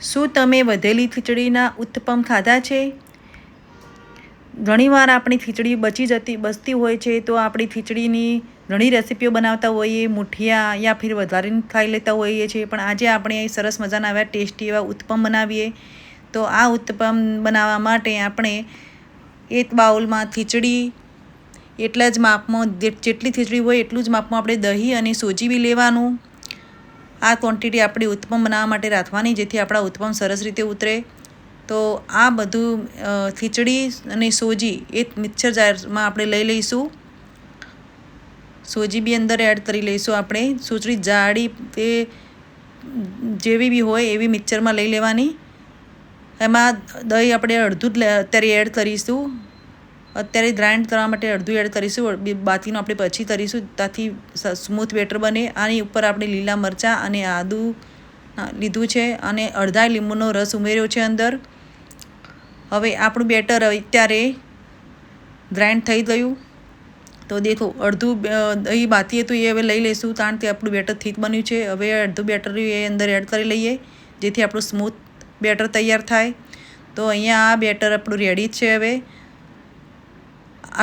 શું તમે વધેલી ખીચડીના ઉત્તપમ ખાધા છે? ઘણીવાર આપણી ખીચડી બચતી હોય છે, તો આપણી ખીચડીની ઘણી રેસીપીઓ બનાવતા હોઈએ, મુઠિયા યા ફિર વધારીને ખાઈ લેતા હોઈએ છીએ. પણ આજે આપણે સરસ મજાના એવા ટેસ્ટી એવા ઉત્તપમ બનાવીએ. તો આ ઉત્તપમ બનાવવા માટે આપણે એક બાઉલમાં ખીચડી એટલા જ માપમાં, જેટલી ખીચડી હોય એટલું જ માપમાં આપણે દહીં અને સોજી બી લેવાનું. આ ક્વોન્ટિટી આપણી ઉત્તપમ બનાવવા માટે રાખવાની, જેથી આપણા ઉત્તપમ સરસ રીતે ઉતરે. તો આ બધું ખીચડી અને સોજી એક મિક્સર જારમાં આપણે લઈ લઈશું. સોજી બી અંદર એડ કરી લઈશું આપણે. સોજી જાડી તે જેવી બી હોય એવી મિક્સરમાં લઈ લેવાની. એમાં દહીં આપણે અડધું જ અત્યારે એડ કરીશું. અત્યારે ગ્રાઇન્ડ કરવા માટે અડધું એડ કરીશું, બાકીનું આપણે પછી કરીશું, ત્યાંથી સ્મૂથ બેટર બને. આની ઉપર આપણે લીલા મરચાં અને આદું લીધું છે અને અડધા લીંબુનો રસ ઉમેર્યો છે અંદર. હવે આપણું બેટર અત્યારે ગ્રાઇન્ડ થઈ ગયું. તો દેખો, અડધું દહીં બાકી હતું એ હવે લઈ લઈશું, કારણ કે આપણું બેટર થીક બન્યું છે. હવે અડધું બેટર એ અંદર એડ કરી લઈએ, જેથી આપણું સ્મૂથ બેટર તૈયાર થાય. તો અહીંયા આ બેટર આપણું રેડી છે. હવે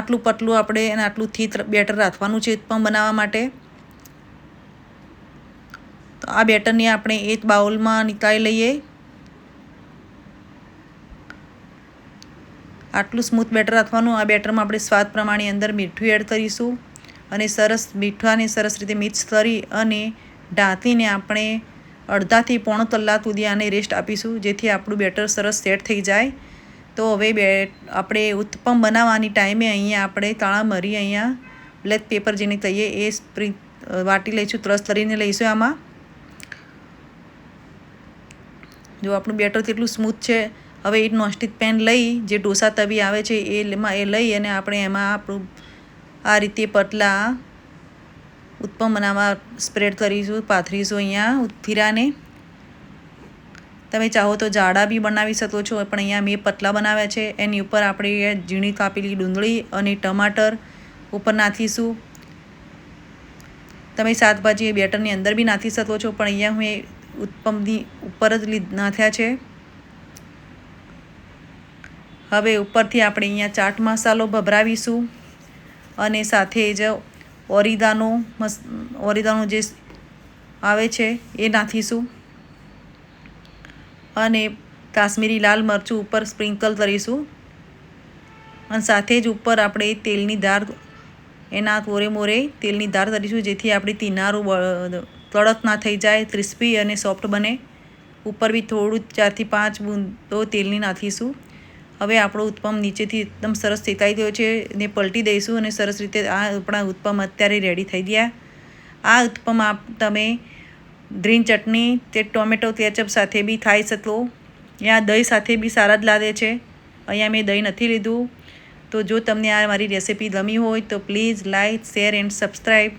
આટલું પતલું આપણે અને આટલું થીક બેટર રાખવાનું છે ઉત્તપમ બનાવવા માટે. તો આ બેટરને આપણે એક બાઉલમાં નીકાળી લઈએ. આટલું સ્મૂથ બેટર રાખવાનું. આ બેટરમાં આપણે સ્વાદ પ્રમાણે અંદર મીઠું એડ કરીશું અને મીઠાને સરસ રીતે મિક્સ કરી અને ઢાંકીને આપણે અડધાથી પોણો કલાક સુધી આને રેસ્ટ આપીશું, જેથી આપણું બેટર સરસ સેટ થઈ જાય. તો હવે આપણે ઉત્તપમ બનાવવાની ટાઈમે અહીંયા આપણે કાળા મરી, અહીંયા બ્લેક પેપર જેને કહીએ એ વાટી લઈશું, ક્રશ કરીને લઈશું. આમાં જો આપણું બેટર કેટલું સ્મૂથ છે. હવે એક નોનસ્ટિક પેન લઈ, જે ઢોસા તવી આવે છે એ લઈ અને આપણે એમાં આપણું આ રીતે પતલા ઉત્તપમ બનાવવા સ્પ્રેડ કરીશું, પાથરીશું અહીંયા ખીરાને. તમે ચાહો તો જાડા બી બનાવી શકો છો, પણ અહીંયા મેં પતલા બનાવ્યા છે. એની ઉપર આપણે ઝીણી કાપેલી ડુંગળી અને ટમાટર ઉપર નાખીશું. તમે શાકભાજી બેટરની અંદર બી નાખી શકો છો, પણ અહીંયા હું ઉત્તપમની ઉપર જ નાખ્યા છે. હવે ઉપરથી આપણે અહીંયા ચાટ મસાલો ભભરાવીશું અને સાથે જ ઓરિગાનો જે આવે છે એ નાખીશું અને કાશ્મીરી લાલ મરચું ઉપર સ્પ્રિંકલ કરીશું. અને સાથે જ ઉપર આપણે તેલની ધાર, એના મોરે તેલની ધાર કરીશું, જેથી આપણી કિનારું કડક ના થઈ જાય, ક્રિસ્પી અને સોફ્ટ બને. ઉપર બી થોડું 4 થી 5 બૂંદો તેલની નાખીશું. હવે આપણો ઉત્તપમ નીચેથી એકદમ સરસ શેકાઈ ગયો છે ને પલટી દઈશું અને સરસ રીતે આ આપણા ઉત્તપમ અત્યારે રેડી થઈ ગયા. આ ઉત્તપમ તમે ગ્રીન ચટણી તે ટોમેટો કેચઅપ સાથે બી ખાઈ શકો, યા દહીં સાથે બી સારા જ લાગે છે. અહીંયા મેં દહીં નથી લીધું. તો જો તમને આ મારી રેસીપી ગમી હોય તો please like, share and subscribe.